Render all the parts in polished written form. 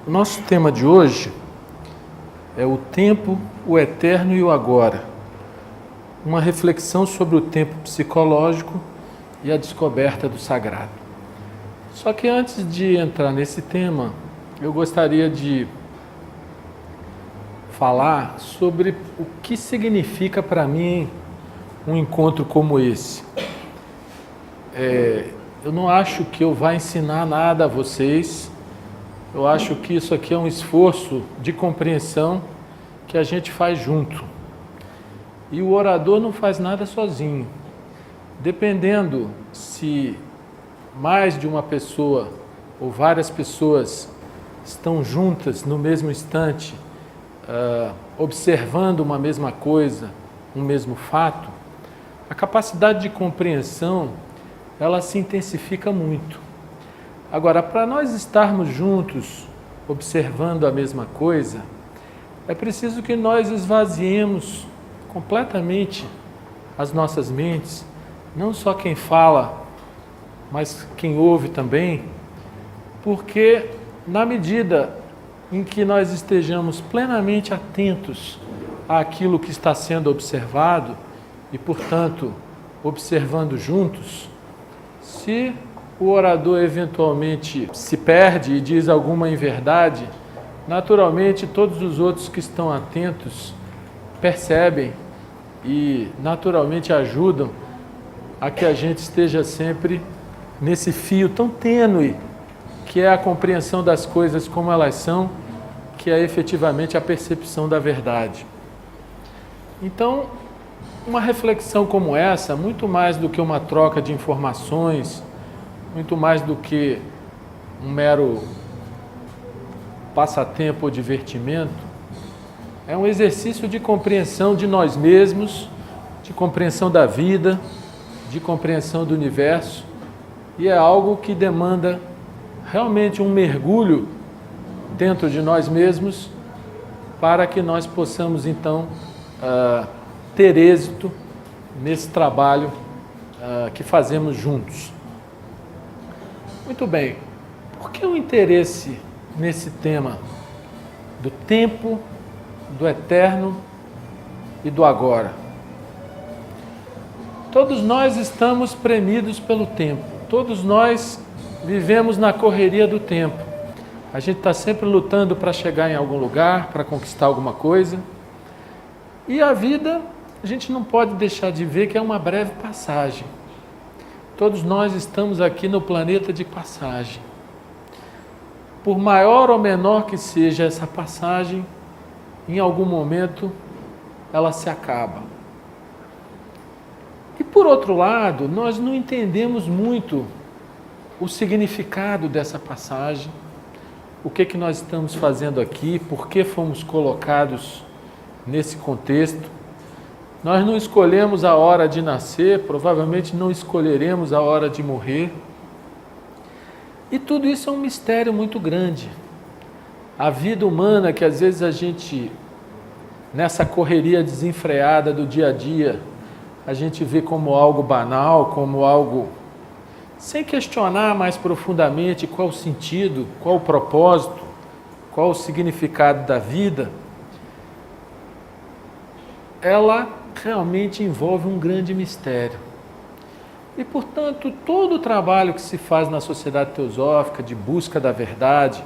Nosso tema de hoje é o tempo, o eterno e o agora. Uma reflexão sobre o tempo psicológico e a descoberta do sagrado. Só que antes de entrar nesse tema, eu gostaria de falar sobre o que significa para mim um encontro como esse. Eu não acho que eu vá ensinar nada a vocês. Eu acho que isso aqui é um esforço de compreensão que a gente faz junto. E o orador não faz nada sozinho. Dependendo se mais de uma pessoa ou várias pessoas estão juntas no mesmo instante, observando uma mesma coisa, um mesmo fato, a capacidade de compreensão, ela se intensifica muito. Agora, para nós estarmos juntos, observando a mesma coisa, é preciso que nós esvaziemos completamente as nossas mentes, não só quem fala, mas quem ouve também, porque na medida em que nós estejamos plenamente atentos àquilo que está sendo observado e, portanto, observando juntos, se o orador eventualmente se perde e diz alguma inverdade, naturalmente todos os outros que estão atentos percebem e naturalmente ajudam a que a gente esteja sempre nesse fio tão tênue que é a compreensão das coisas como elas são, que é efetivamente a percepção da verdade. Então, uma reflexão como essa, muito mais do que uma troca de informações, muito mais do que um mero passatempo ou divertimento, é um exercício de compreensão de nós mesmos, de compreensão da vida, de compreensão do universo, e é algo que demanda realmente um mergulho dentro de nós mesmos para que nós possamos então ter êxito nesse trabalho que fazemos juntos. Muito bem, por que o interesse nesse tema do tempo, do eterno e do agora? Todos nós estamos premidos pelo tempo, todos nós vivemos na correria do tempo. A gente está sempre lutando para chegar em algum lugar, para conquistar alguma coisa. E a vida, a gente não pode deixar de ver que é uma breve passagem. Todos nós estamos aqui no planeta de passagem. Por maior ou menor que seja essa passagem, em algum momento ela se acaba. E por outro lado, nós não entendemos muito o significado dessa passagem, o que nós estamos fazendo aqui, por que fomos colocados nesse contexto. Nós não escolhemos a hora de nascer, provavelmente não escolheremos a hora de morrer. E tudo isso é um mistério muito grande. A vida humana, que às vezes a gente, nessa correria desenfreada do dia a dia, a gente vê como algo banal, como algo sem questionar mais profundamente qual o sentido, qual o propósito, qual o significado da vida, ela realmente envolve um grande mistério. E, portanto, todo o trabalho que se faz na sociedade teosófica de busca da verdade,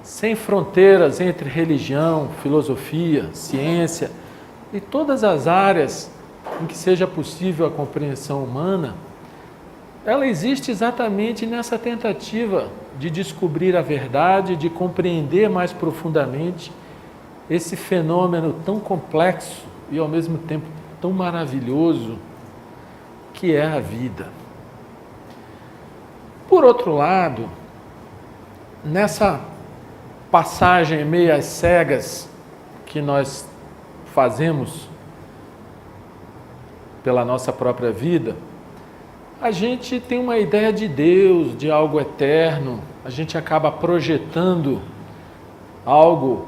sem fronteiras entre religião, filosofia, ciência e todas as áreas em que seja possível a compreensão humana, ela existe exatamente nessa tentativa de descobrir a verdade, de compreender mais profundamente esse fenômeno tão complexo e ao mesmo tempo tão maravilhoso que é a vida. Por outro lado, nessa passagem meio às cegas que nós fazemos pela nossa própria vida, a gente tem uma ideia de Deus, de algo eterno, a gente acaba projetando algo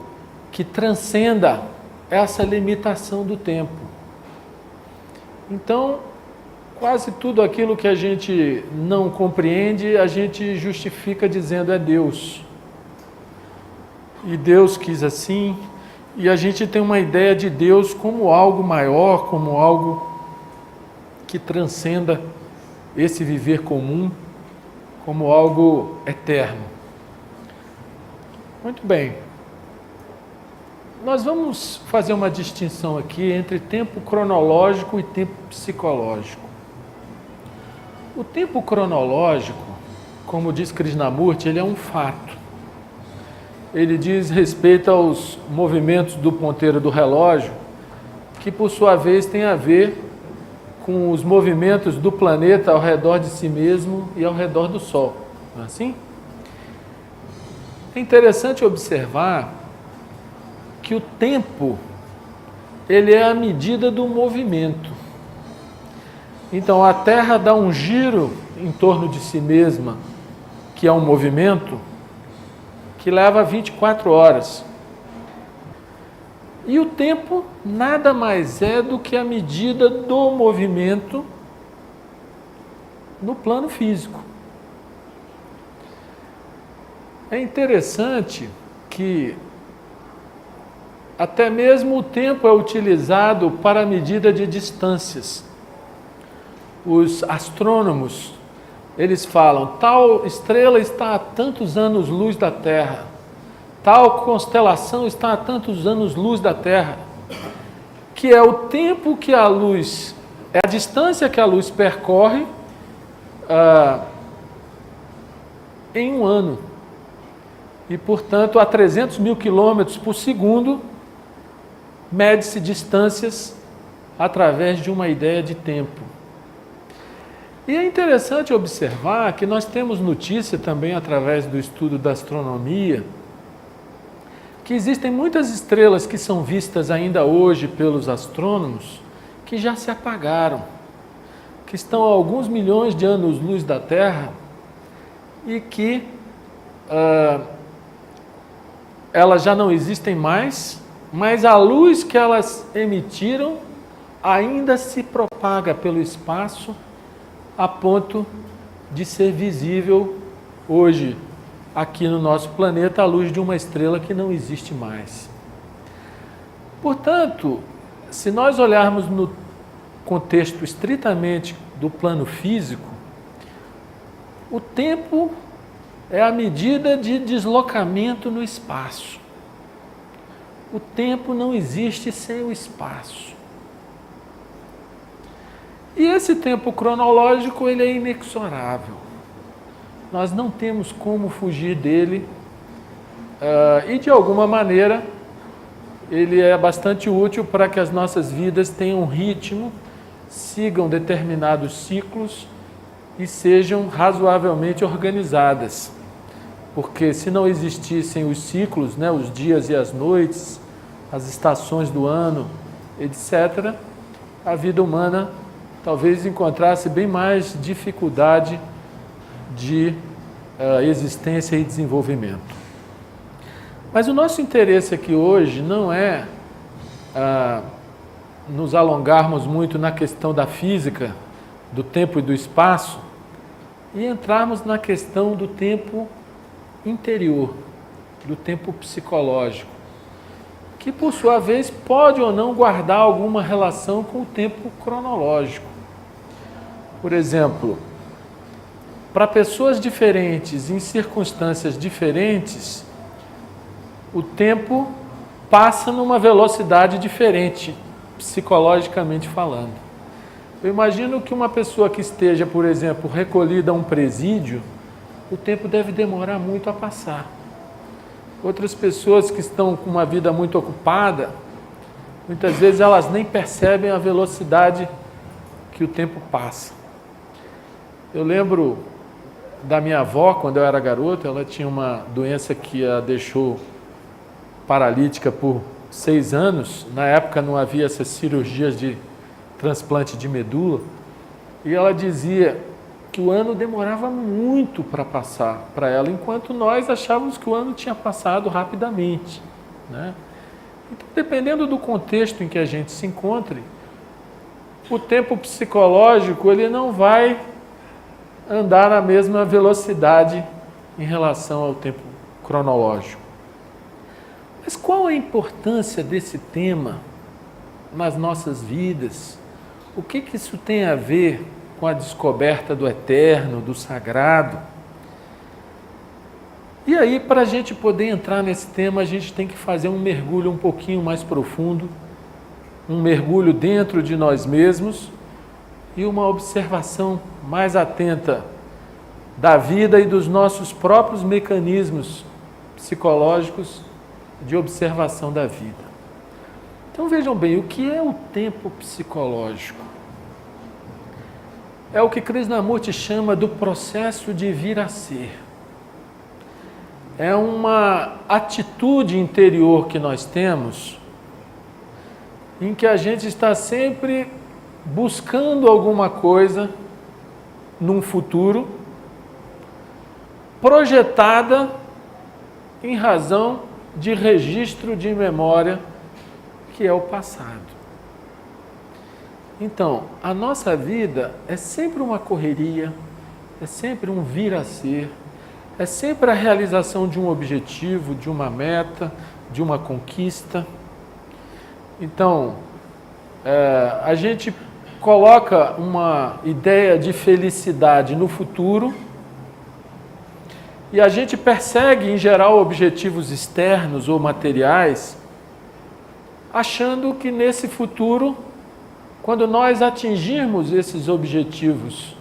que transcenda essa limitação do tempo. Então, quase tudo aquilo que a gente não compreende, a gente justifica dizendo é Deus. e Deus quis assim, e a gente tem uma ideia de Deus como algo maior, como algo que transcenda esse viver comum, como algo eterno. Muito bem. Nós vamos fazer uma distinção aqui entre tempo cronológico e tempo psicológico. O tempo cronológico, como diz Krishnamurti, ele é um fato. Ele diz respeito aos movimentos do ponteiro do relógio, que por sua vez tem a ver com os movimentos do planeta ao redor de si mesmo e ao redor do Sol. Não é assim? É interessante observar que o tempo, ele é a medida do movimento. Então, a Terra dá um giro em torno de si mesma, que é um movimento, que leva 24 horas. E o tempo nada mais é do que a medida do movimento no plano físico. É interessante que até mesmo o tempo é utilizado para a medida de distâncias. Os astrônomos, eles falam, tal estrela está a tantos anos-luz da Terra, tal constelação está a tantos anos-luz da Terra, que é o tempo que a luz, é a distância que a luz percorre em um ano. E, portanto, a 300 mil quilômetros por segundo, mede-se distâncias através de uma ideia de tempo. E é interessante observar que nós temos notícia também através do estudo da astronomia, que existem muitas estrelas que são vistas ainda hoje pelos astrônomos, que já se apagaram, que estão a alguns milhões de anos-luz da Terra e que elas já não existem mais, mas a luz que elas emitiram ainda se propaga pelo espaço a ponto de ser visível hoje, aqui no nosso planeta, a luz de uma estrela que não existe mais. Portanto, se nós olharmos no contexto estritamente do plano físico, o tempo é a medida de deslocamento no espaço. O tempo não existe sem o espaço. E esse tempo cronológico, ele é inexorável. Nós não temos como fugir dele e, de alguma maneira, ele é bastante útil para que as nossas vidas tenham um ritmo, sigam determinados ciclos e sejam razoavelmente organizadas. Porque se não existissem os ciclos, né, os dias e as noites, as estações do ano, etc., a vida humana talvez encontrasse bem mais dificuldade de existência e desenvolvimento. Mas o nosso interesse aqui hoje não é nos alongarmos muito na questão da física, do tempo e do espaço, e entrarmos na questão do tempo interior, do tempo psicológico, que por sua vez pode ou não guardar alguma relação com o tempo cronológico. Por exemplo, para pessoas diferentes, em circunstâncias diferentes, o tempo passa numa velocidade diferente, psicologicamente falando. Eu imagino que uma pessoa que esteja, por exemplo, recolhida a um presídio, o tempo deve demorar muito a passar. Outras pessoas que estão com uma vida muito ocupada, muitas vezes elas nem percebem a velocidade que o tempo passa. Eu lembro da minha avó, quando eu era garoto, ela tinha uma doença que a deixou paralítica por 6 anos. Na época não havia essas cirurgias de transplante de medula. E ela dizia que o ano demorava muito para passar para ela, enquanto nós achávamos que o ano tinha passado rapidamente, né? Então, dependendo do contexto em que a gente se encontre, o tempo psicológico ele não vai andar na mesma velocidade em relação ao tempo cronológico. Mas qual a importância desse tema nas nossas vidas? O que isso tem a ver com a descoberta do eterno, do sagrado? E aí, para a gente poder entrar nesse tema, a gente tem que fazer um mergulho um pouquinho mais profundo, um mergulho dentro de nós mesmos e uma observação mais atenta da vida e dos nossos próprios mecanismos psicológicos de observação da vida. Então vejam bem, o que é o tempo psicológico? É o que Krishnamurti chama do processo de vir a ser. É uma atitude interior que nós temos em que a gente está sempre buscando alguma coisa num futuro projetada em razão de registro de memória que é o passado. Então, a nossa vida é sempre uma correria, é sempre um vir a ser, é sempre a realização de um objetivo, de uma meta, de uma conquista. Então, a gente coloca uma ideia de felicidade no futuro e a gente persegue, em geral, objetivos externos ou materiais, achando que nesse futuro, quando nós atingirmos esses objetivos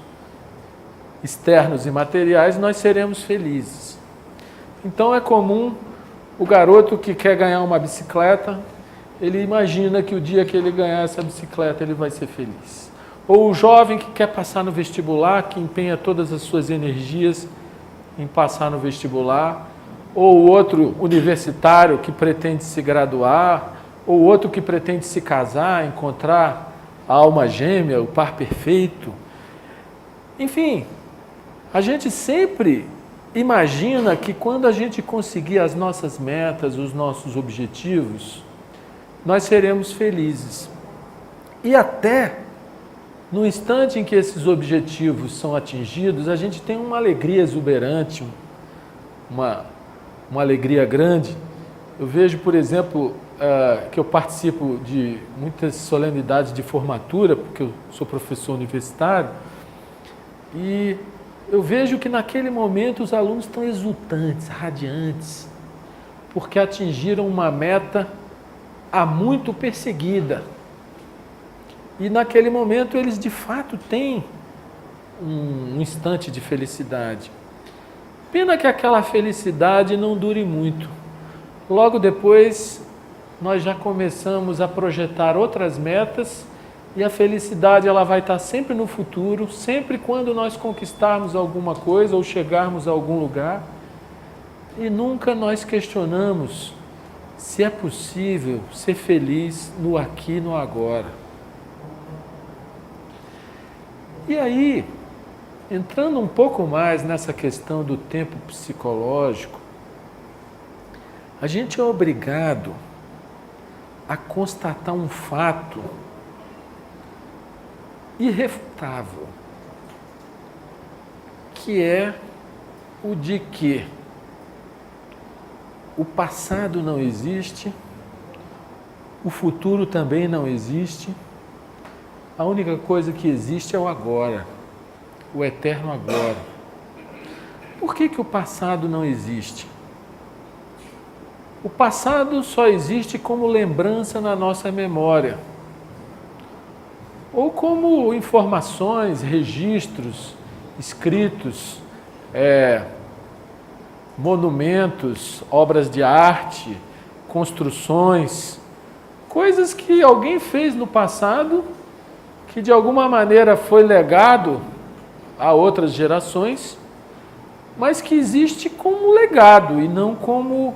externos e materiais, nós seremos felizes. Então é comum o garoto que quer ganhar uma bicicleta, ele imagina que o dia que ele ganhar essa bicicleta ele vai ser feliz. Ou o jovem que quer passar no vestibular, que empenha todas as suas energias em passar no vestibular, ou o outro universitário que pretende se graduar, ou o outro que pretende se casar, encontrar a alma gêmea, o par perfeito. Enfim, a gente sempre imagina que quando a gente conseguir as nossas metas, os nossos objetivos, nós seremos felizes. E até no instante em que esses objetivos são atingidos, a gente tem uma alegria exuberante, uma alegria grande. Eu vejo, por exemplo, que eu participo de muitas solenidades de formatura, porque eu sou professor universitário, e eu vejo que naquele momento os alunos estão exultantes, radiantes, porque atingiram uma meta há muito perseguida. E naquele momento eles de fato têm um instante de felicidade. Pena que aquela felicidade não dure muito. Logo depois nós já começamos a projetar outras metas e a felicidade ela vai estar sempre no futuro, sempre quando nós conquistarmos alguma coisa ou chegarmos a algum lugar. E nunca nós questionamos se é possível ser feliz no aqui e no agora. E aí, entrando um pouco mais nessa questão do tempo psicológico, a gente é obrigado a constatar um fato irrefutável, que é o de que o passado não existe, o futuro também não existe, a única coisa que existe é o agora, o eterno agora. Por que o passado não existe? O passado só existe como lembrança na nossa memória, ou como informações, registros, escritos, monumentos, obras de arte, construções, coisas que alguém fez no passado, que de alguma maneira foi legado a outras gerações, mas que existe como legado e não como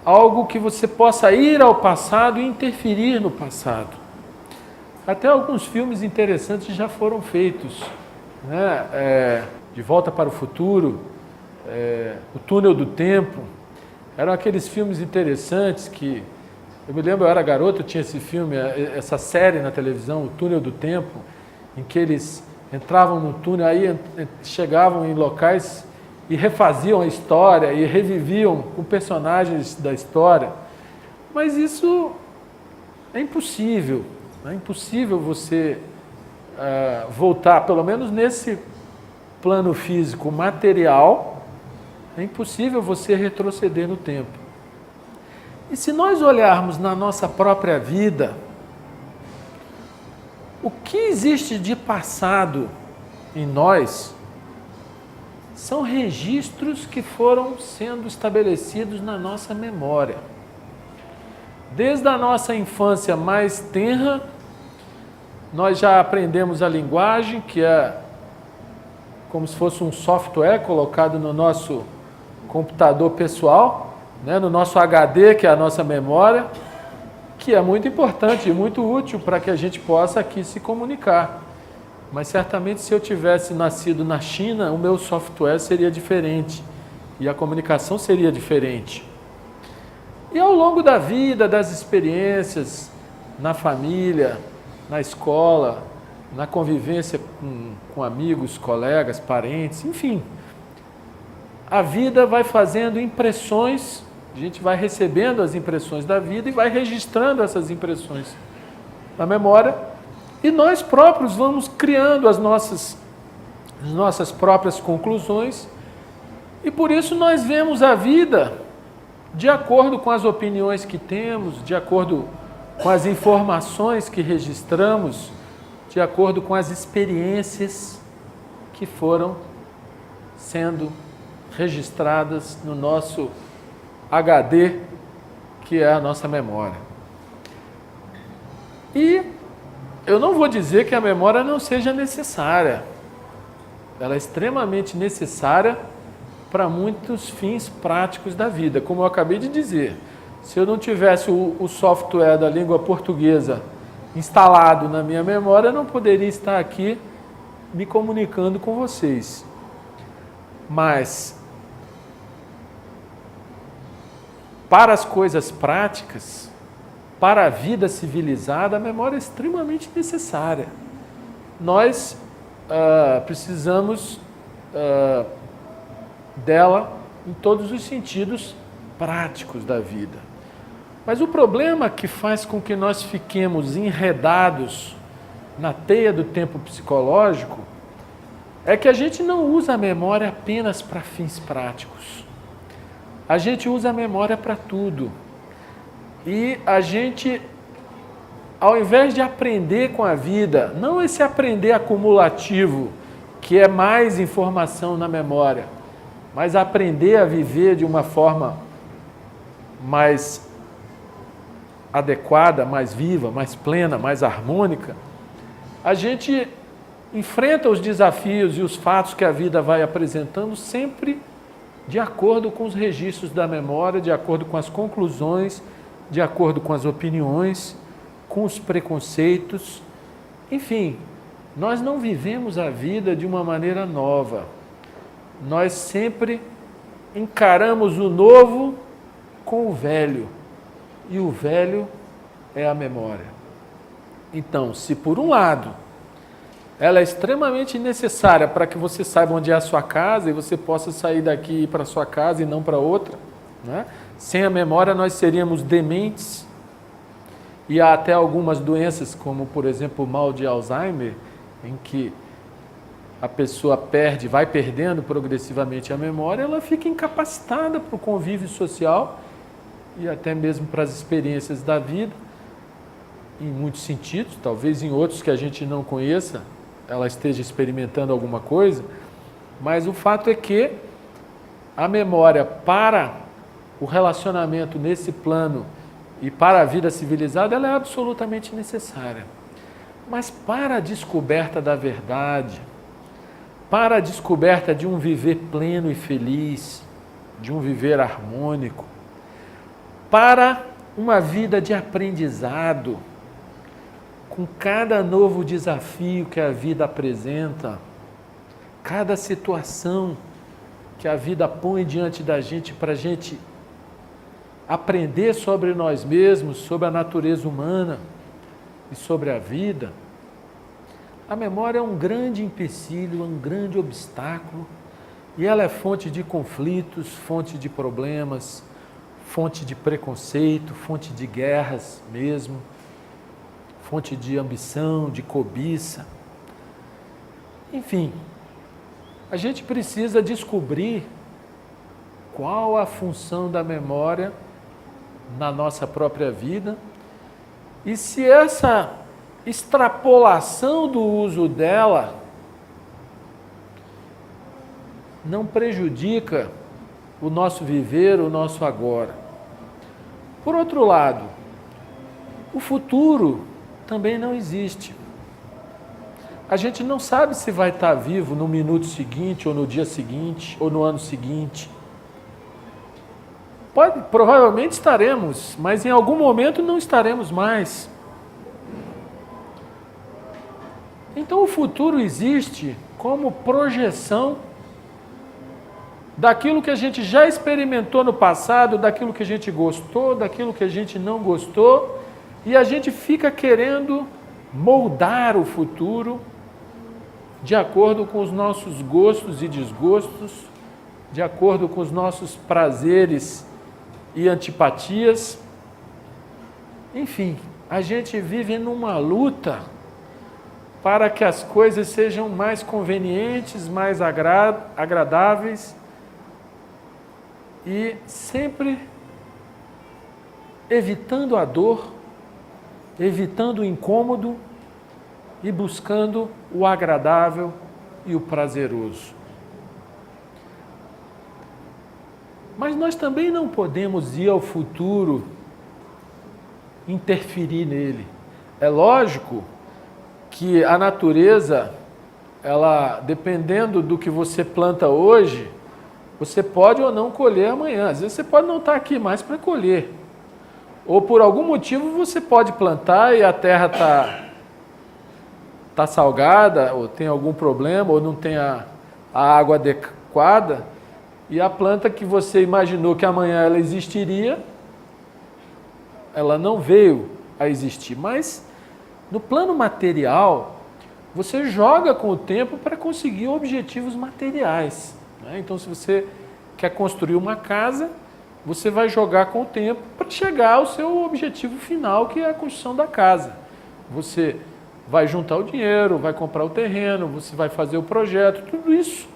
algo que você possa ir ao passado e interferir no passado. Até alguns filmes interessantes já foram feitos, né? De Volta para o Futuro, O Túnel do Tempo, eram aqueles filmes interessantes que, eu me lembro, eu era garoto, eu tinha esse filme, essa série na televisão, O Túnel do Tempo, em que eles entravam no túnel, aí chegavam em locais e refaziam a história e reviviam com personagens da história. Mas isso é impossível. É impossível você voltar, pelo menos nesse plano físico material, é impossível você retroceder no tempo. E se nós olharmos na nossa própria vida, o que existe de passado em nós são registros que foram sendo estabelecidos na nossa memória. Desde a nossa infância mais tenra, nós já aprendemos a linguagem, que é como se fosse um software colocado no nosso computador pessoal, né, no nosso HD, que é a nossa memória, que é muito importante e muito útil para que a gente possa aqui se comunicar. Mas certamente se eu tivesse nascido na China, o meu software seria diferente e a comunicação seria diferente. E ao longo da vida, das experiências, na família, na escola, na convivência com amigos, colegas, parentes, enfim, a vida vai fazendo impressões, a gente vai recebendo as impressões da vida e vai registrando essas impressões na memória. E nós próprios vamos criando as nossas próprias conclusões, e por isso nós vemos a vida de acordo com as opiniões que temos, de acordo com as informações que registramos, de acordo com as experiências que foram sendo registradas no nosso HD, que é a nossa memória. E eu não vou dizer que a memória não seja necessária. Ela é extremamente necessária para muitos fins práticos da vida. Como eu acabei de dizer, se eu não tivesse o software da língua portuguesa instalado na minha memória, eu não poderia estar aqui me comunicando com vocês. Mas, para as coisas práticas, para a vida civilizada, a memória é extremamente necessária. Nós precisamos dela em todos os sentidos práticos da vida. Mas o problema que faz com que nós fiquemos enredados na teia do tempo psicológico é que a gente não usa a memória apenas para fins práticos. A gente usa a memória para tudo. E a gente, ao invés de aprender com a vida, não esse aprender acumulativo, que é mais informação na memória, mas aprender a viver de uma forma mais adequada, mais viva, mais plena, mais harmônica, a gente enfrenta os desafios e os fatos que a vida vai apresentando sempre de acordo com os registros da memória, de acordo com as conclusões, de acordo com as opiniões, com os preconceitos. Enfim, nós não vivemos a vida de uma maneira nova. Nós sempre encaramos o novo com o velho. E o velho é a memória. Então, se por um lado, ela é extremamente necessária para que você saiba onde é a sua casa e você possa sair daqui e ir para a sua casa e não para outra, né? Sem a memória nós seríamos dementes, e há até algumas doenças, como por exemplo o mal de Alzheimer, em que a pessoa vai perdendo progressivamente a memória, ela fica incapacitada para o convívio social e até mesmo para as experiências da vida, em muitos sentidos, talvez em outros que a gente não conheça, ela esteja experimentando alguma coisa, mas o fato é que a memória para o relacionamento nesse plano e para a vida civilizada, ela é absolutamente necessária. Mas para a descoberta da verdade, para a descoberta de um viver pleno e feliz, de um viver harmônico, para uma vida de aprendizado, com cada novo desafio que a vida apresenta, cada situação que a vida põe diante da gente para a gente aprender sobre nós mesmos, sobre a natureza humana e sobre a vida, a memória é um grande empecilho, um grande obstáculo E ela é fonte de conflitos, fonte de problemas, fonte de preconceito, fonte de guerras mesmo, fonte de ambição, de cobiça. Enfim, a gente precisa descobrir qual a função da memória na nossa própria vida e se essa extrapolação do uso dela não prejudica o nosso viver, o nosso agora. Por outro lado, o futuro também não existe. A gente não sabe se vai estar vivo no minuto seguinte, ou no dia seguinte, ou no ano seguinte. Provavelmente estaremos, mas em algum momento não estaremos mais. Então o futuro existe como projeção daquilo que a gente já experimentou no passado, daquilo que a gente gostou, daquilo que a gente não gostou, e a gente fica querendo moldar o futuro de acordo com os nossos gostos e desgostos, de acordo com os nossos prazeres e antipatias. Enfim, a gente vive numa luta para que as coisas sejam mais convenientes, mais agradáveis e sempre evitando a dor, evitando o incômodo e buscando o agradável e o prazeroso. Mas nós também não podemos ir ao futuro, interferir nele. É lógico que a natureza, ela, dependendo do que você planta hoje, você pode ou não colher amanhã. Às vezes você pode não estar aqui mais para colher. Ou por algum motivo você pode plantar e a terra está salgada, ou tem algum problema, ou não tem a água adequada, e a planta que você imaginou que amanhã ela existiria, ela não veio a existir. Mas no plano material, você joga com o tempo para conseguir objetivos materiais, né? Então, se você quer construir uma casa, você vai jogar com o tempo para chegar ao seu objetivo final, que é a construção da casa. Você vai juntar o dinheiro, vai comprar o terreno, você vai fazer o projeto, tudo isso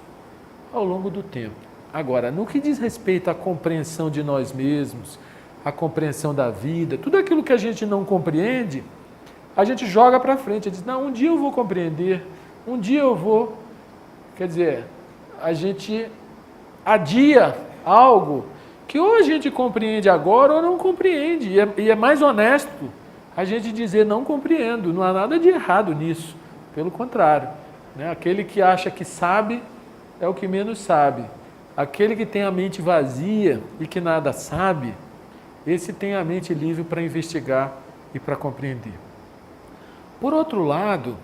ao longo do tempo. Agora, no que diz respeito à compreensão de nós mesmos, à compreensão da vida, tudo aquilo que a gente não compreende, a gente joga para frente, diz, não, um dia eu vou compreender, um dia eu vou. Quer dizer, a gente adia algo que ou a gente compreende agora ou não compreende, e é mais honesto a gente dizer não compreendo, não há nada de errado nisso, pelo contrário, né? Aquele que acha que sabe é o que menos sabe. Aquele que tem a mente vazia e que nada sabe, esse tem a mente livre para investigar e para compreender. Por outro lado,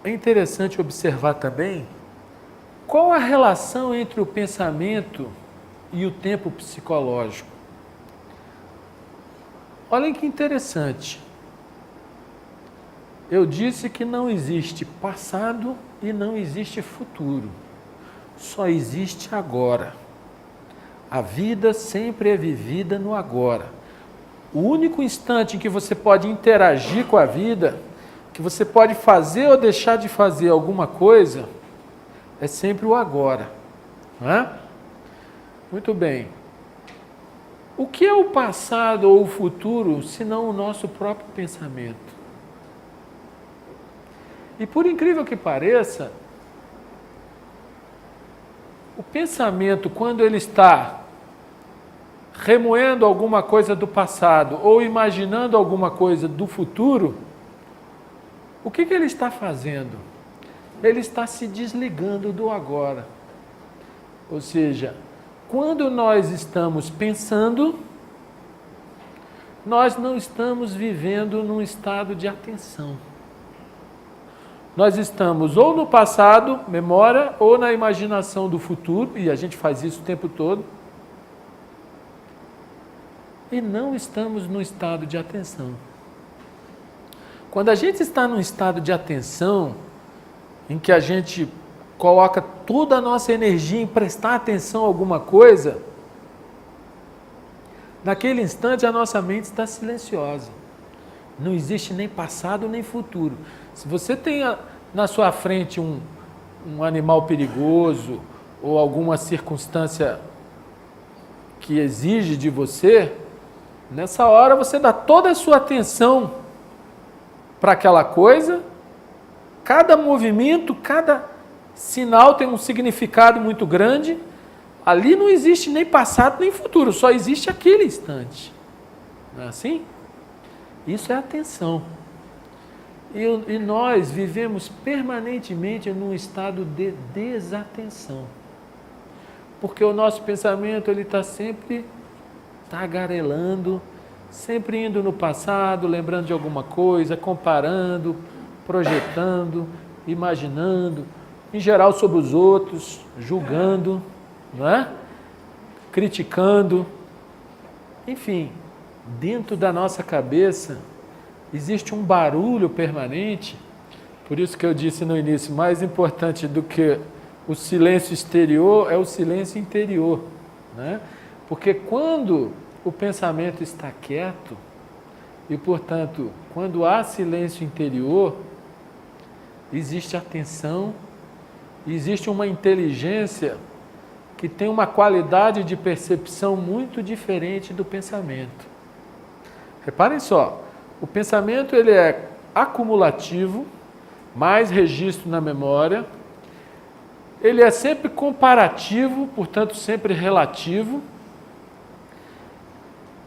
é interessante observar também qual a relação entre o pensamento e o tempo psicológico. Olhem que interessante. Eu disse que não existe passado e não existe futuro. Só existe agora. A vida sempre é vivida no agora. O único instante em que você pode interagir com a vida, que você pode fazer ou deixar de fazer alguma coisa, é sempre o agora. Não é? Muito bem. O que é o passado ou o futuro, senão o nosso próprio pensamento? E por incrível que pareça, o pensamento, quando ele está remoendo alguma coisa do passado ou imaginando alguma coisa do futuro, o que ele está fazendo? Ele está se desligando do agora. Ou seja, quando nós estamos pensando, nós não estamos vivendo num estado de atenção. Nós estamos ou no passado, memória, ou na imaginação do futuro, e a gente faz isso o tempo todo, e não estamos no estado de atenção. Quando a gente está num estado de atenção, em que a gente coloca toda a nossa energia em prestar atenção a alguma coisa, naquele instante a nossa mente está silenciosa. Não existe nem passado nem futuro. Se você tem na sua frente um animal perigoso ou alguma circunstância que exige de você, nessa hora você dá toda a sua atenção para aquela coisa. Cada movimento, cada sinal tem um significado muito grande. Ali não existe nem passado nem futuro, só existe aquele instante. Não é assim? Isso é atenção. E nós vivemos permanentemente num estado de desatenção. Porque o nosso pensamento ele está sempre tagarelando, sempre indo no passado, lembrando de alguma coisa, comparando, projetando, imaginando, em geral sobre os outros, julgando, não é? Criticando. Enfim, dentro da nossa cabeça existe um barulho permanente. Por isso que eu disse no início, mais importante do que o silêncio exterior é o silêncio interior, né? Porque quando o pensamento está quieto e, portanto, quando há silêncio interior, existe atenção, existe uma inteligência que tem uma qualidade de percepção muito diferente do pensamento. Reparem só, o pensamento ele é acumulativo, mais registro na memória, ele é sempre comparativo, portanto sempre relativo,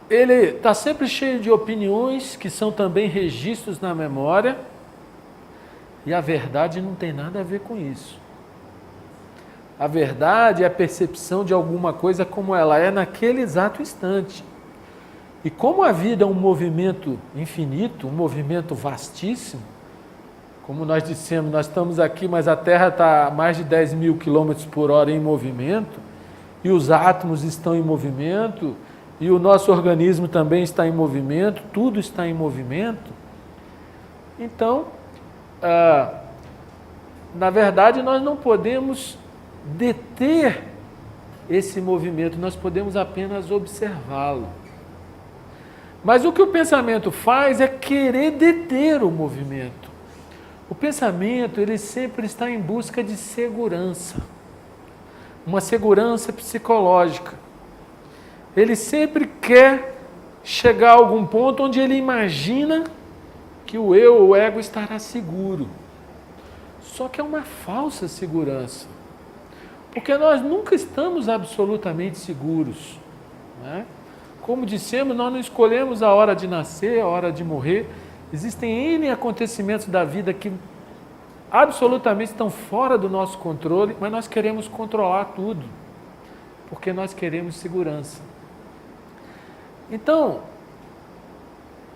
ele está sempre cheio de opiniões que são também registros na memória, e a verdade não tem nada a ver com isso. A verdade é a percepção de alguma coisa como ela é naquele exato instante. E como a vida é um movimento infinito, um movimento vastíssimo, como nós dissemos, nós estamos aqui, mas a Terra está a mais de 10 mil quilômetros por hora em movimento, e os átomos estão em movimento, e o nosso organismo também está em movimento, tudo está em movimento. Então, na verdade, nós não podemos deter esse movimento, nós podemos apenas observá-lo. Mas o que o pensamento faz é querer deter o movimento. O pensamento, ele sempre está em busca de segurança, uma segurança psicológica. Ele sempre quer chegar a algum ponto onde ele imagina que o eu, o ego, estará seguro. Só que é uma falsa segurança. Porque nós nunca estamos absolutamente seguros, né? Como dissemos, nós não escolhemos a hora de nascer, a hora de morrer. Existem N acontecimentos da vida que absolutamente estão fora do nosso controle, mas nós queremos controlar tudo, porque nós queremos segurança. Então,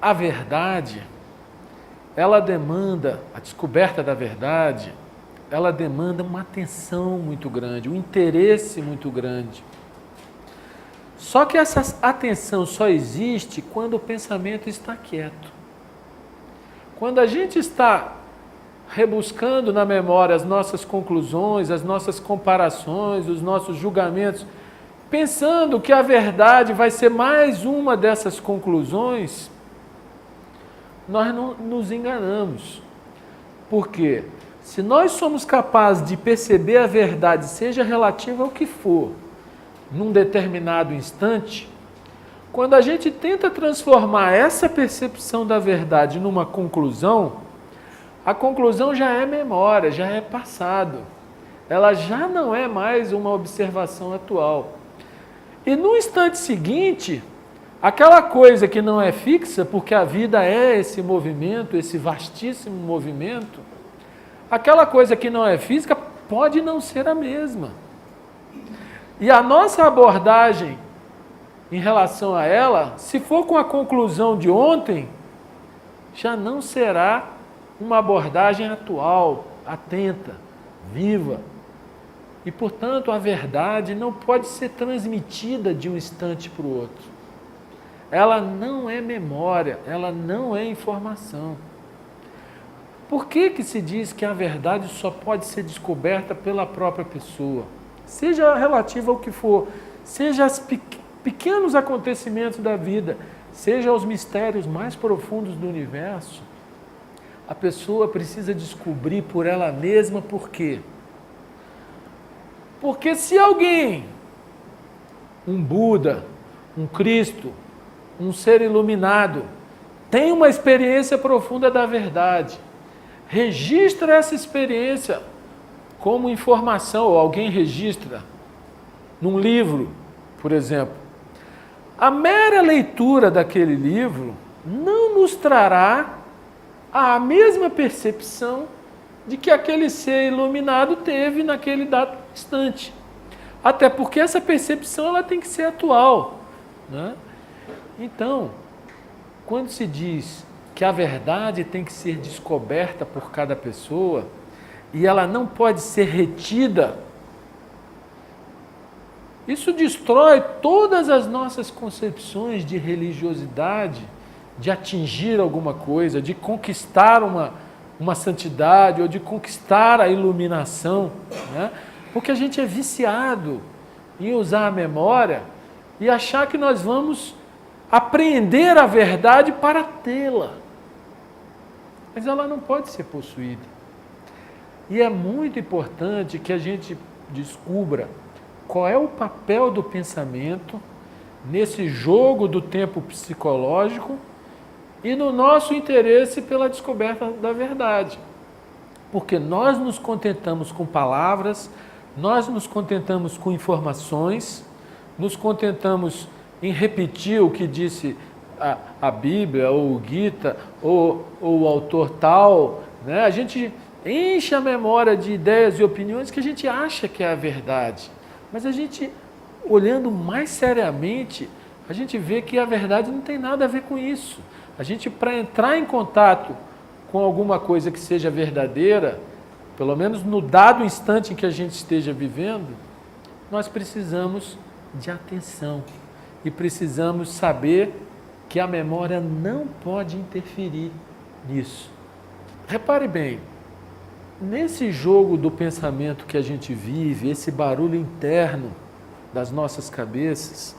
a verdade, ela demanda, a descoberta da verdade, ela demanda uma atenção muito grande, um interesse muito grande. Só que essa atenção só existe quando o pensamento está quieto. Quando a gente está rebuscando na memória as nossas conclusões, as nossas comparações, os nossos julgamentos, pensando que a verdade vai ser mais uma dessas conclusões, nós não nos enganamos. Por quê? Se nós somos capazes de perceber a verdade, seja relativa ao que for, num determinado instante, quando a gente tenta transformar essa percepção da verdade numa conclusão, a conclusão já é memória, já é passado. Ela já não é mais uma observação atual. E no instante seguinte, aquela coisa que não é fixa, porque a vida é esse movimento, esse vastíssimo movimento, aquela coisa que não é física pode não ser a mesma. E a nossa abordagem em relação a ela, se for com a conclusão de ontem, já não será uma abordagem atual, atenta, viva. E, portanto, a verdade não pode ser transmitida de um instante para o outro. Ela não é memória, ela não é informação. Por que que se diz que a verdade só pode ser descoberta pela própria pessoa? Seja relativa ao que for, seja os pequenos acontecimentos da vida, seja os mistérios mais profundos do universo, a pessoa precisa descobrir por ela mesma por quê. Porque se alguém, um Buda, um Cristo, um ser iluminado, tem uma experiência profunda da verdade, registra essa experiência como informação, ou alguém registra num livro, por exemplo, a mera leitura daquele livro não nos trará a mesma percepção de que aquele ser iluminado teve naquele dado instante. Até porque essa percepção ela tem que ser atual, né? Então, quando se diz que a verdade tem que ser descoberta por cada pessoa e ela não pode ser retida, isso destrói todas as nossas concepções de religiosidade, de atingir alguma coisa, de conquistar uma santidade ou de conquistar a iluminação, né? Porque a gente é viciado em usar a memória e achar que nós vamos apreender a verdade para tê-la. Mas ela não pode ser possuída. E é muito importante que a gente descubra qual é o papel do pensamento nesse jogo do tempo psicológico e no nosso interesse pela descoberta da verdade. Porque nós nos contentamos com palavras, nós nos contentamos com informações, nos contentamos em repetir o que disse a Bíblia, ou o Gita, ou o autor tal, né? A gente enche a memória de ideias e opiniões que a gente acha que é a verdade. Mas a gente, olhando mais seriamente, a gente vê que a verdade não tem nada a ver com isso. A gente, para entrar em contato com alguma coisa que seja verdadeira, pelo menos no dado instante em que a gente esteja vivendo, nós precisamos de atenção e precisamos saber que a memória não pode interferir nisso. Repare bem, nesse jogo do pensamento que a gente vive, esse barulho interno das nossas cabeças,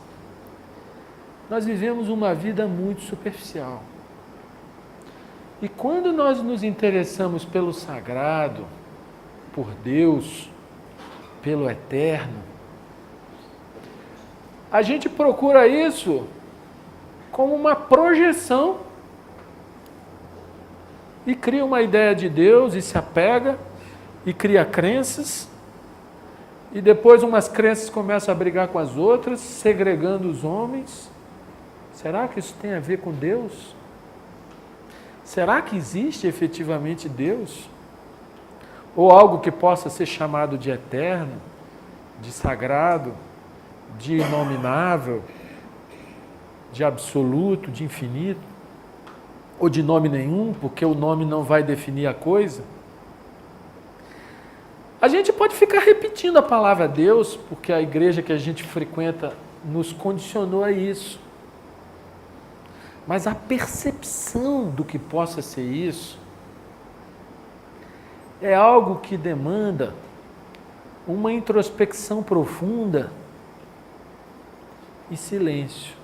nós vivemos uma vida muito superficial. E quando nós nos interessamos pelo sagrado, por Deus, pelo eterno, a gente procura isso como uma projeção e cria uma ideia de Deus e se apega e cria crenças e depois umas crenças começam a brigar com as outras, segregando os homens. Será que isso tem a ver com Deus? Será que existe efetivamente Deus? Ou algo que possa ser chamado de eterno, de sagrado, de inominável, de absoluto, de infinito? Ou de nome nenhum, porque o nome não vai definir a coisa? A gente pode ficar repetindo a palavra Deus, porque a igreja que a gente frequenta nos condicionou a isso. Mas a percepção do que possa ser isso é algo que demanda uma introspecção profunda e silêncio.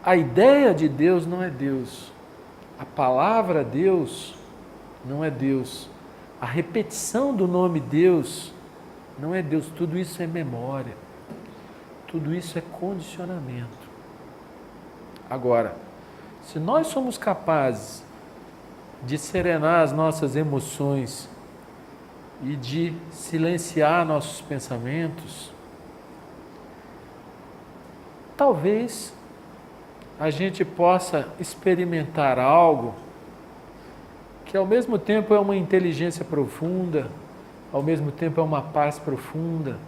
A ideia de Deus não é Deus. A palavra Deus não é Deus. A repetição do nome Deus não é Deus. Tudo isso é memória. Tudo isso é condicionamento. Agora, se nós somos capazes de serenar as nossas emoções e de silenciar nossos pensamentos, talvez a gente possa experimentar algo que ao mesmo tempo é uma inteligência profunda, ao mesmo tempo é uma paz profunda,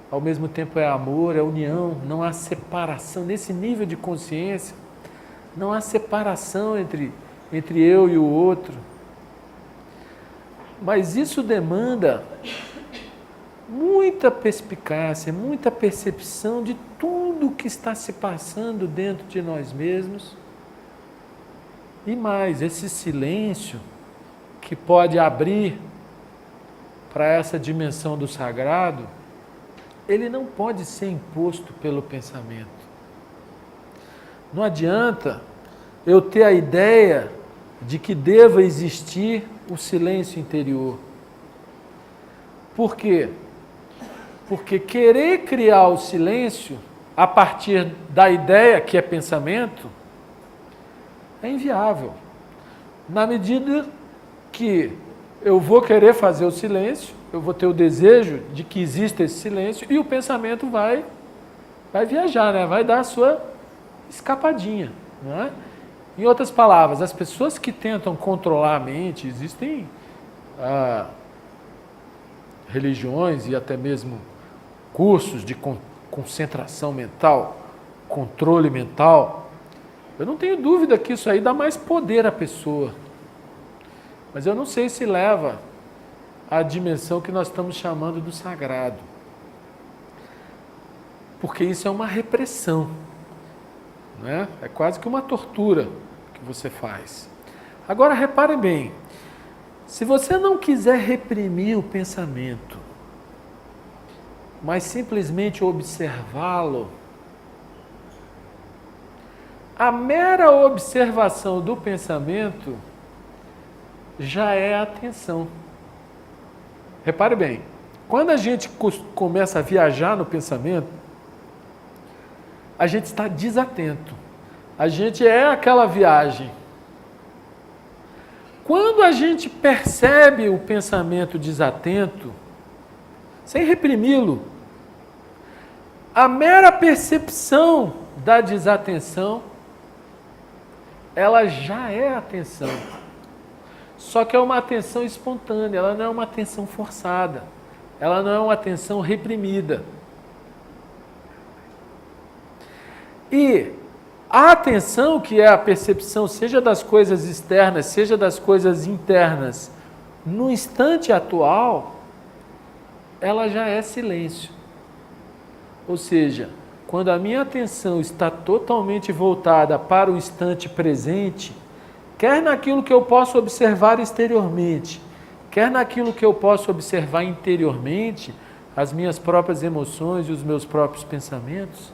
ao mesmo tempo é amor, é união, não há separação. Nesse nível de consciência, não há separação entre eu e o outro. Mas isso demanda muita perspicácia, muita percepção de tudo que está se passando dentro de nós mesmos E mais, esse silêncio que pode abrir para essa dimensão do sagrado, ele não pode ser imposto pelo pensamento. Não adianta eu ter a ideia de que deva existir o silêncio interior. Por quê? Porque querer criar o silêncio a partir da ideia que é pensamento é inviável. Na medida que eu vou querer fazer o silêncio, eu vou ter o desejo de que exista esse silêncio e o pensamento vai viajar, né? Vai dar a sua escapadinha. Não é? Em outras palavras, as pessoas que tentam controlar a mente, existem religiões e até mesmo cursos de concentração mental, controle mental. Eu não tenho dúvida que isso aí dá mais poder à pessoa. Mas eu não sei se leva à dimensão que nós estamos chamando do sagrado. Porque isso é uma repressão. Né? É quase que uma tortura que você faz. Agora, repare bem. Se você não quiser reprimir o pensamento, mas simplesmente observá-lo, a mera observação do pensamento já é atenção. Repare bem, quando a gente começa a viajar no pensamento, a gente está desatento. A gente é aquela viagem. Quando a gente percebe o pensamento desatento, sem reprimi-lo, a mera percepção da desatenção, ela já é atenção. Só que é uma atenção espontânea, ela não é uma atenção forçada, ela não é uma atenção reprimida. E a atenção, que é a percepção, seja das coisas externas, seja das coisas internas, no instante atual, ela já é silêncio. Ou seja, quando a minha atenção está totalmente voltada para o instante presente, quer naquilo que eu posso observar exteriormente, quer naquilo que eu posso observar interiormente, as minhas próprias emoções e os meus próprios pensamentos,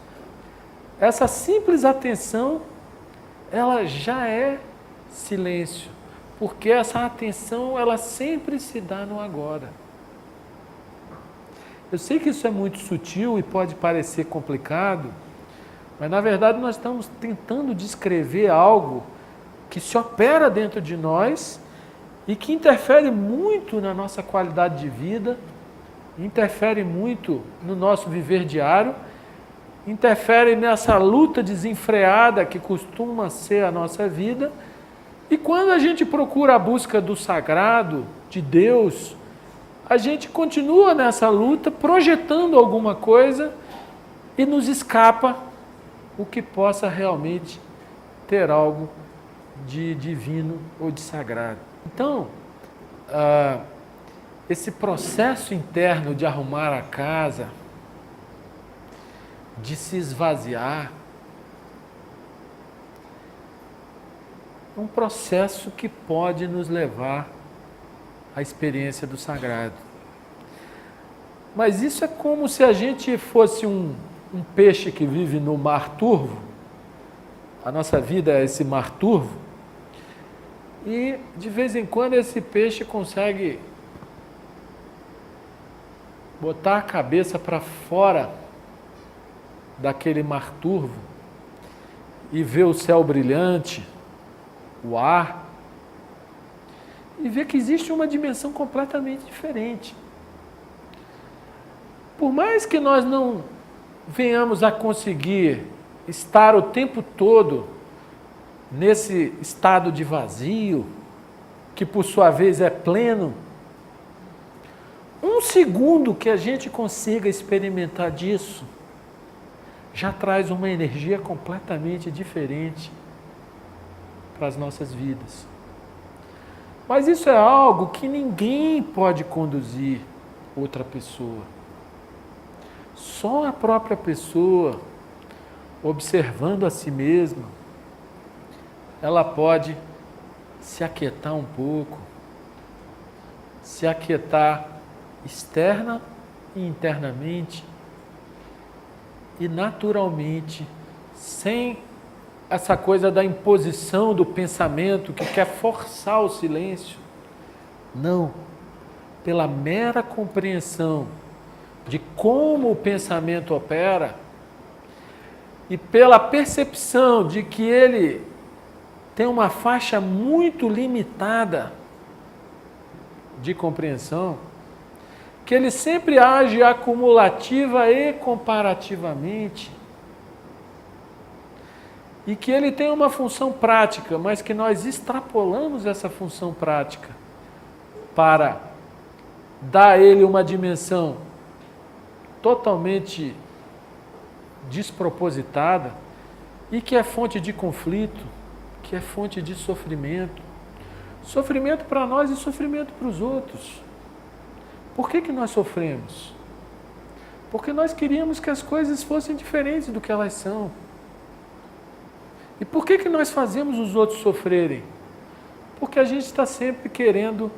essa simples atenção, ela já é silêncio, porque essa atenção, ela sempre se dá no agora. Eu sei que isso é muito sutil e pode parecer complicado, mas na verdade nós estamos tentando descrever algo que se opera dentro de nós e que interfere muito na nossa qualidade de vida, interfere muito no nosso viver diário, interfere nessa luta desenfreada que costuma ser a nossa vida. E quando a gente procura a busca do sagrado, de Deus, a gente continua nessa luta, projetando alguma coisa e nos escapa o que possa realmente ter algo de divino ou de sagrado. Então, esse processo interno de arrumar a casa, de se esvaziar, é um processo que pode nos levar à experiência do sagrado. Mas isso é como se a gente fosse um peixe que vive no mar turvo. A nossa vida é esse mar turvo. E de vez em quando esse peixe consegue botar a cabeça para fora daquele mar turvo e ver o céu brilhante, o ar, e ver que existe uma dimensão completamente diferente. Por mais que nós não venhamos a conseguir estar o tempo todo nesse estado de vazio, que por sua vez é pleno, um segundo que a gente consiga experimentar disso, já traz uma energia completamente diferente para as nossas vidas. Mas isso é algo que ninguém pode conduzir outra pessoa. Só a própria pessoa, observando a si mesma, ela pode se aquietar um pouco, se aquietar externa e internamente e naturalmente, sem essa coisa da imposição do pensamento que quer forçar o silêncio. Não, pela mera compreensão de como o pensamento opera e pela percepção de que ele tem uma faixa muito limitada de compreensão, que ele sempre age acumulativa e comparativamente, e que ele tem uma função prática, mas que nós extrapolamos essa função prática para dar a ele uma dimensão totalmente despropositada e que é fonte de conflito, que é fonte de sofrimento. Sofrimento para nós e sofrimento para os outros. Por que nós sofremos? Porque nós queríamos que as coisas fossem diferentes do que elas são. E por que nós fazemos os outros sofrerem? Porque a gente está sempre querendo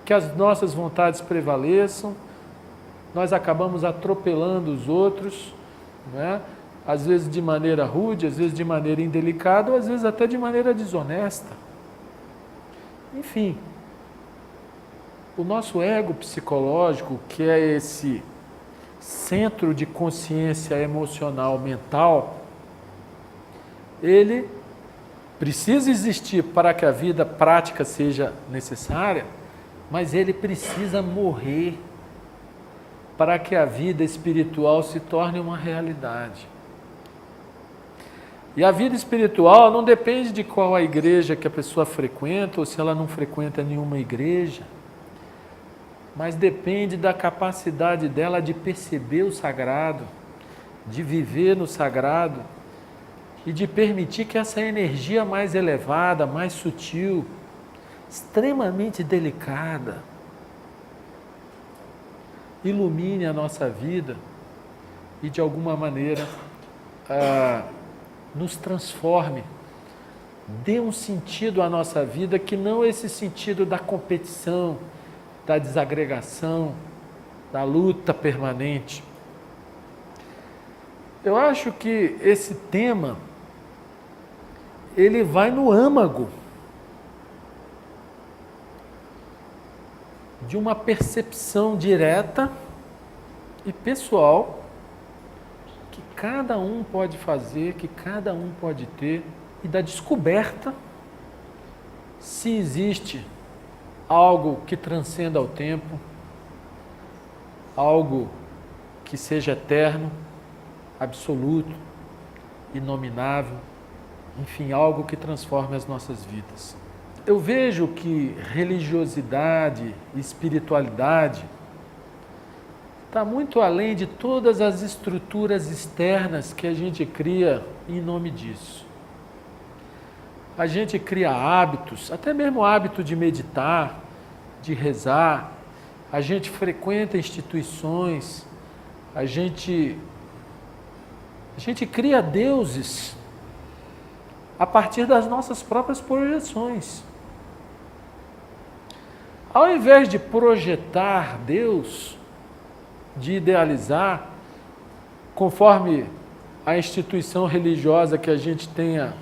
que as nossas vontades prevaleçam, nós acabamos atropelando os outros, né? Às vezes de maneira rude, às vezes de maneira indelicada, ou às vezes até de maneira desonesta. Enfim, o nosso ego psicológico, que é esse centro de consciência emocional mental, ele precisa existir para que a vida prática seja necessária, mas ele precisa morrer para que a vida espiritual se torne uma realidade. E a vida espiritual não depende de qual a igreja que a pessoa frequenta ou se ela não frequenta nenhuma igreja, mas depende da capacidade dela de perceber o sagrado, de viver no sagrado e de permitir que essa energia mais elevada, mais sutil, extremamente delicada, ilumine a nossa vida e de alguma maneira nos transforme, dê um sentido à nossa vida que não esse sentido da competição, da desagregação, da luta permanente. Eu acho que esse tema, ele vai no âmago de uma percepção direta e pessoal que cada um pode fazer, que cada um pode ter, e da descoberta se existe algo que transcenda o tempo, algo que seja eterno, absoluto, inominável, enfim, algo que transforme as nossas vidas. Eu vejo que religiosidade e espiritualidade está muito além de todas as estruturas externas que a gente cria em nome disso. A gente cria hábitos, até mesmo o hábito de meditar, de rezar, a gente frequenta instituições, a gente cria deuses a partir das nossas próprias projeções. Ao invés de projetar Deus, de idealizar, conforme a instituição religiosa que a gente tenha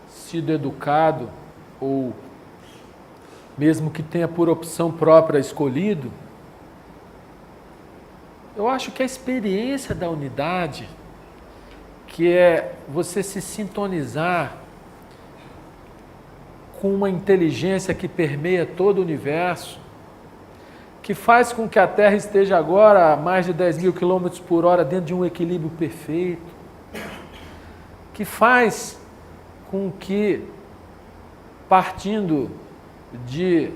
sido educado, ou mesmo que tenha por opção própria escolhido, eu acho que a experiência da unidade, que é você se sintonizar com uma inteligência que permeia todo o universo, que faz com que a Terra esteja agora a mais de 10.000 km por hora dentro de um equilíbrio perfeito, que faz com que, partindo de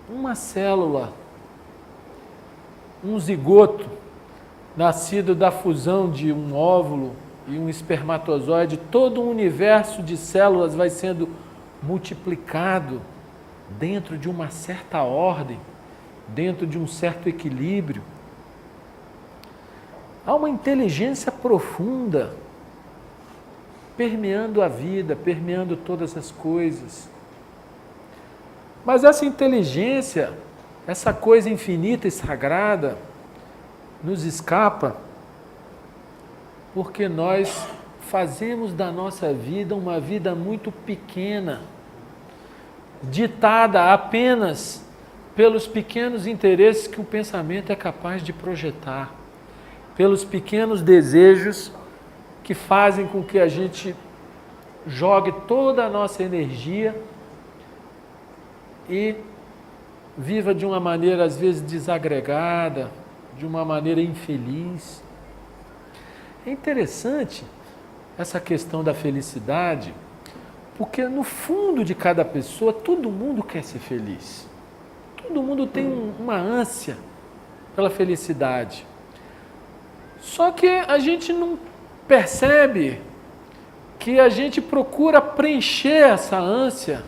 uma célula, um zigoto, nascido da fusão de um óvulo e um espermatozoide, todo um universo de células vai sendo multiplicado dentro de uma certa ordem, dentro de um certo equilíbrio. Há uma inteligência profunda permeando a vida, permeando todas as coisas. Mas essa inteligência, essa coisa infinita e sagrada, nos escapa porque nós fazemos da nossa vida uma vida muito pequena, ditada apenas pelos pequenos interesses que o pensamento é capaz de projetar, pelos pequenos desejos que fazem com que a gente jogue toda a nossa energia e viva de uma maneira às vezes desagregada, de uma maneira infeliz. É interessante essa questão da felicidade, porque no fundo de cada pessoa, todo mundo quer ser feliz. Todo mundo tem uma ânsia pela felicidade. Só que a gente não percebe que a gente procura preencher essa ânsia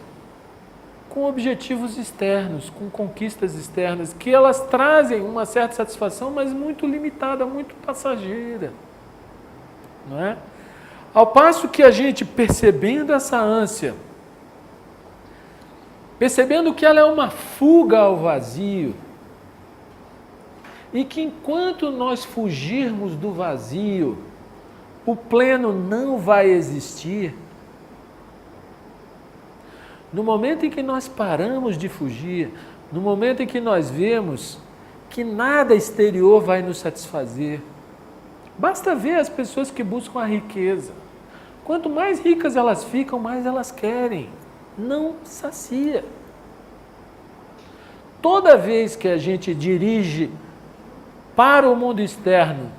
com objetivos externos, com conquistas externas, que elas trazem uma certa satisfação, mas muito limitada, muito passageira. Não é? Ao passo que a gente, percebendo essa ânsia, percebendo que ela é uma fuga ao vazio, e que enquanto nós fugirmos do vazio, o pleno não vai existir. No momento em que nós paramos de fugir, no momento em que nós vemos que nada exterior vai nos satisfazer, basta ver as pessoas que buscam a riqueza. Quanto mais ricas elas ficam, mais elas querem. Não sacia. Toda vez que a gente dirige para o mundo externo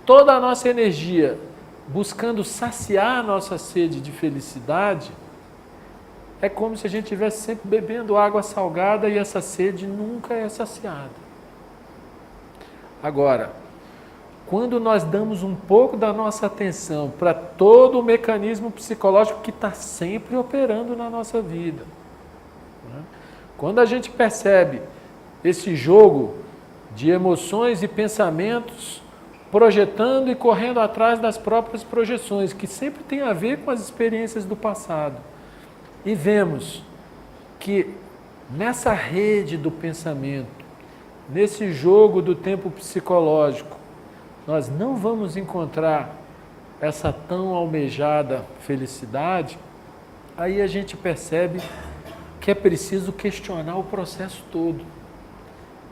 toda a nossa energia buscando saciar a nossa sede de felicidade, é como se a gente estivesse sempre bebendo água salgada e essa sede nunca é saciada. Agora, quando nós damos um pouco da nossa atenção para todo o mecanismo psicológico que está sempre operando na nossa vida, né? Quando a gente percebe esse jogo de emoções e pensamentos projetando e correndo atrás das próprias projeções, que sempre tem a ver com as experiências do passado, e vemos que nessa rede do pensamento, nesse jogo do tempo psicológico, nós não vamos encontrar essa tão almejada felicidade, aí a gente percebe que é preciso questionar o processo todo.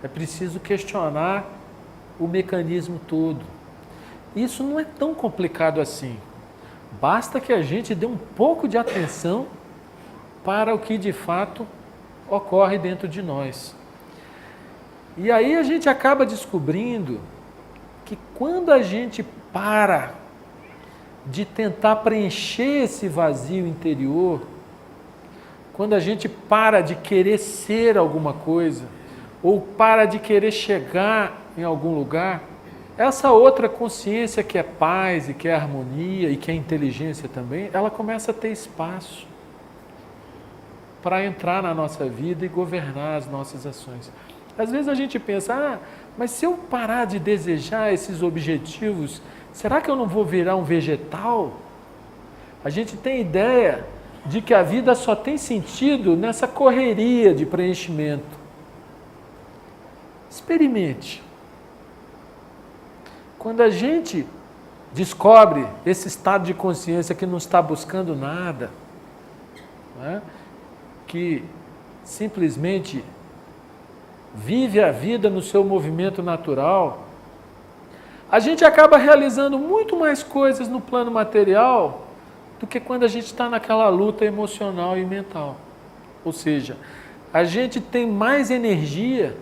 É preciso questionar o mecanismo todo. Isso não é tão complicado assim. Basta que a gente dê um pouco de atenção para o que de fato ocorre dentro de nós. E aí a gente acaba descobrindo que quando a gente para de tentar preencher esse vazio interior, quando a gente para de querer ser alguma coisa, ou para de querer chegar em algum lugar, essa outra consciência que é paz e que é harmonia e que é inteligência também, ela começa a ter espaço para entrar na nossa vida e governar as nossas ações. Às vezes a gente pensa, mas se eu parar de desejar esses objetivos, será que eu não vou virar um vegetal? A gente tem ideia de que a vida só tem sentido nessa correria de preenchimento. Experimente. Quando a gente descobre esse estado de consciência que não está buscando nada, né? Que simplesmente vive a vida no seu movimento natural, a gente acaba realizando muito mais coisas no plano material do que quando a gente está naquela luta emocional e mental. Ou seja, a gente tem mais energia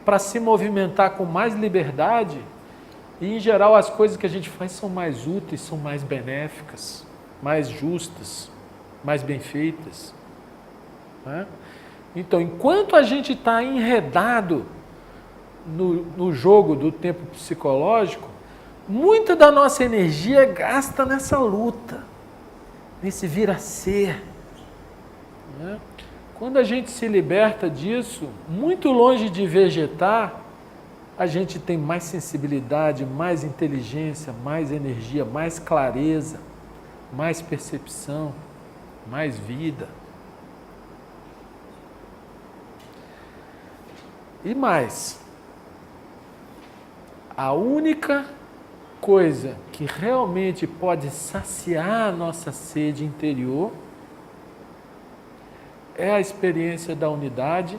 para se movimentar com mais liberdade e, em geral, as coisas que a gente faz são mais úteis, são mais benéficas, mais justas, mais bem feitas. Né? Então, enquanto a gente está enredado no jogo do tempo psicológico, muita da nossa energia é gasta nessa luta, nesse vir a ser. Né? Quando a gente se liberta disso, muito longe de vegetar, a gente tem mais sensibilidade, mais inteligência, mais energia, mais clareza, mais percepção, mais vida. E mais, a única coisa que realmente pode saciar a nossa sede interior é a experiência da unidade,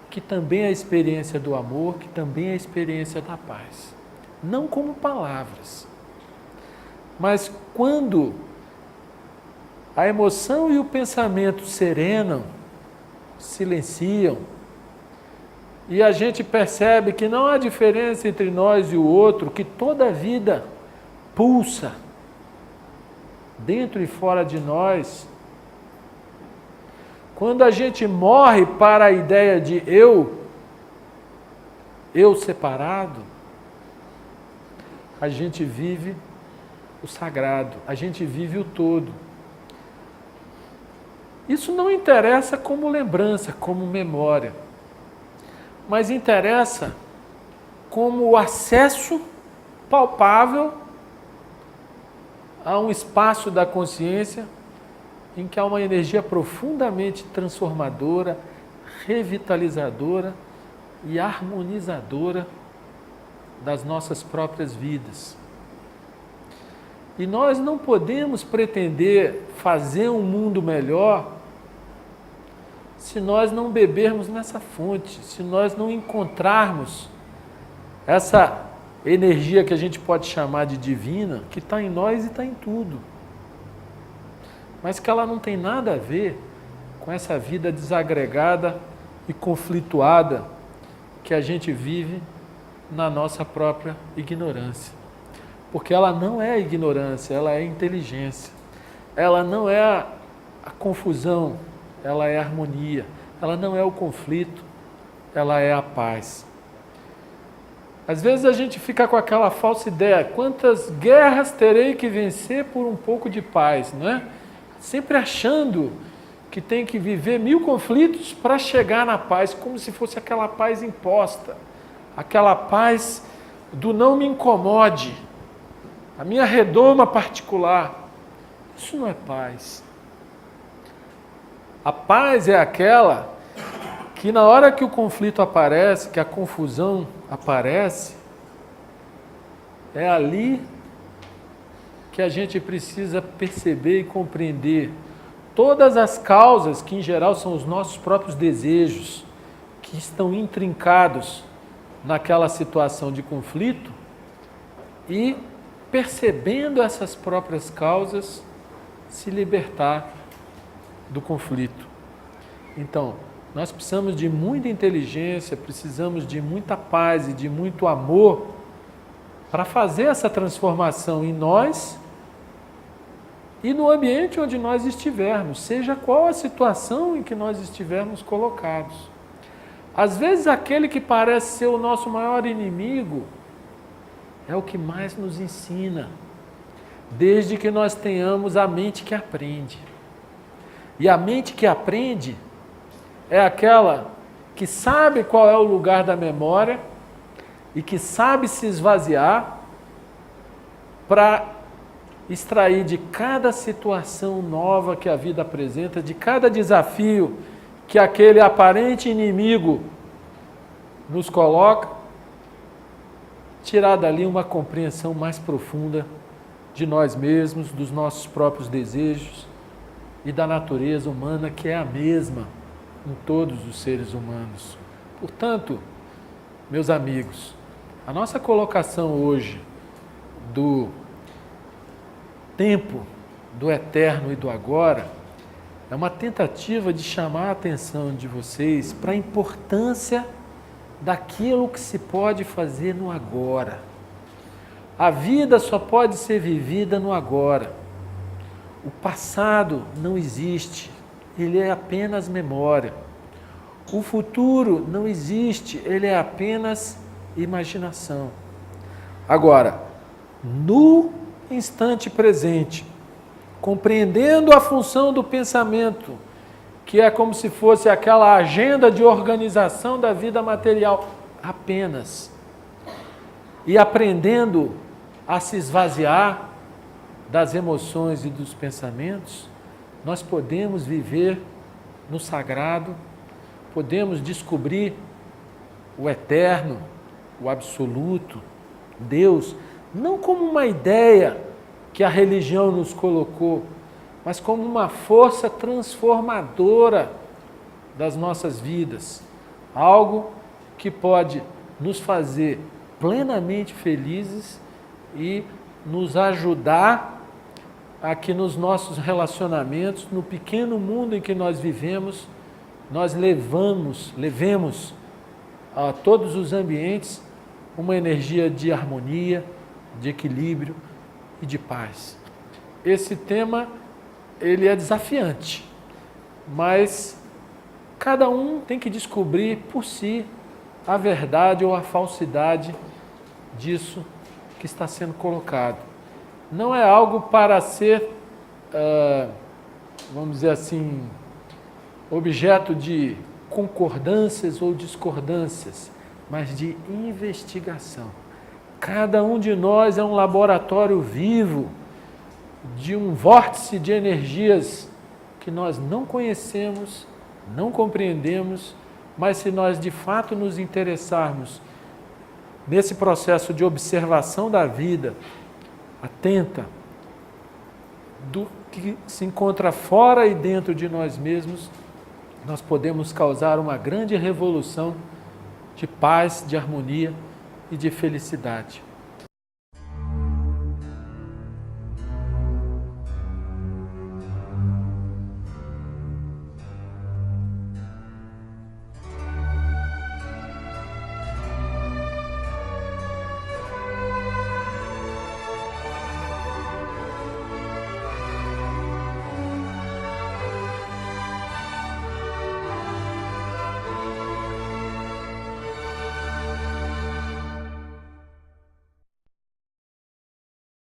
que também é a experiência do amor, que também é a experiência da paz. Não como palavras, mas quando a emoção e o pensamento serenam, silenciam, e a gente percebe que não há diferença entre nós e o outro, que toda a vida pulsa dentro e fora de nós. Quando a gente morre para a ideia de eu separado, a gente vive o sagrado, a gente vive o todo. Isso não interessa como lembrança, como memória, mas interessa como o acesso palpável a um espaço da consciência em que há uma energia profundamente transformadora, revitalizadora e harmonizadora das nossas próprias vidas. E nós não podemos pretender fazer um mundo melhor se nós não bebermos nessa fonte, se nós não encontrarmos essa energia que a gente pode chamar de divina, que está em nós e está em tudo, mas que ela não tem nada a ver com essa vida desagregada e conflituada que a gente vive na nossa própria ignorância. Porque ela não é ignorância, ela é inteligência. Ela não é a confusão, ela é a harmonia. Ela não é o conflito, ela é a paz. Às vezes a gente fica com aquela falsa ideia, quantas guerras terei que vencer por um pouco de paz, não é? Sempre achando que tem que viver 1000 conflitos para chegar na paz, como se fosse aquela paz imposta, aquela paz do não me incomode, a minha redoma particular. Isso não é paz. A paz é aquela que na hora que o conflito aparece, que a confusão aparece, é ali que a gente precisa perceber e compreender todas as causas, que em geral são os nossos próprios desejos, que estão intrincados naquela situação de conflito, e percebendo essas próprias causas, se libertar do conflito. Então, nós precisamos de muita inteligência, precisamos de muita paz e de muito amor para fazer essa transformação em nós e no ambiente onde nós estivermos, seja qual a situação em que nós estivermos colocados. Às vezes, aquele que parece ser o nosso maior inimigo é o que mais nos ensina, desde que nós tenhamos a mente que aprende. E a mente que aprende é aquela que sabe qual é o lugar da memória e que sabe se esvaziar para extrair de cada situação nova que a vida apresenta, de cada desafio que aquele aparente inimigo nos coloca, tirar dali uma compreensão mais profunda de nós mesmos, dos nossos próprios desejos e da natureza humana, que é a mesma em todos os seres humanos. Portanto, meus amigos, a nossa colocação hoje do tempo, do eterno e do agora, é uma tentativa de chamar a atenção de vocês para a importância daquilo que se pode fazer no agora. A vida só pode ser vivida no agora. O passado não existe, ele é apenas memória. O futuro não existe, ele é apenas imaginação. Agora, no instante presente, compreendendo a função do pensamento, que é como se fosse aquela agenda de organização da vida material apenas, e aprendendo a se esvaziar das emoções e dos pensamentos, nós podemos viver no sagrado, podemos descobrir o eterno, o absoluto, Deus, não como uma ideia que a religião nos colocou, mas como uma força transformadora das nossas vidas. Algo que pode nos fazer plenamente felizes e nos ajudar a que nos nossos relacionamentos, no pequeno mundo em que nós vivemos, nós levemos a todos os ambientes uma energia de harmonia, de equilíbrio e de paz. Esse tema, ele é desafiante, mas cada um tem que descobrir por si a verdade ou a falsidade disso que está sendo colocado. Não é algo para ser, vamos dizer assim, objeto de concordâncias ou discordâncias, mas de investigação. Cada um de nós é um laboratório vivo de um vórtice de energias que nós não conhecemos, não compreendemos, mas se nós de fato nos interessarmos nesse processo de observação da vida, atenta do que se encontra fora e dentro de nós mesmos, nós podemos causar uma grande revolução de paz, de harmonia e de felicidade.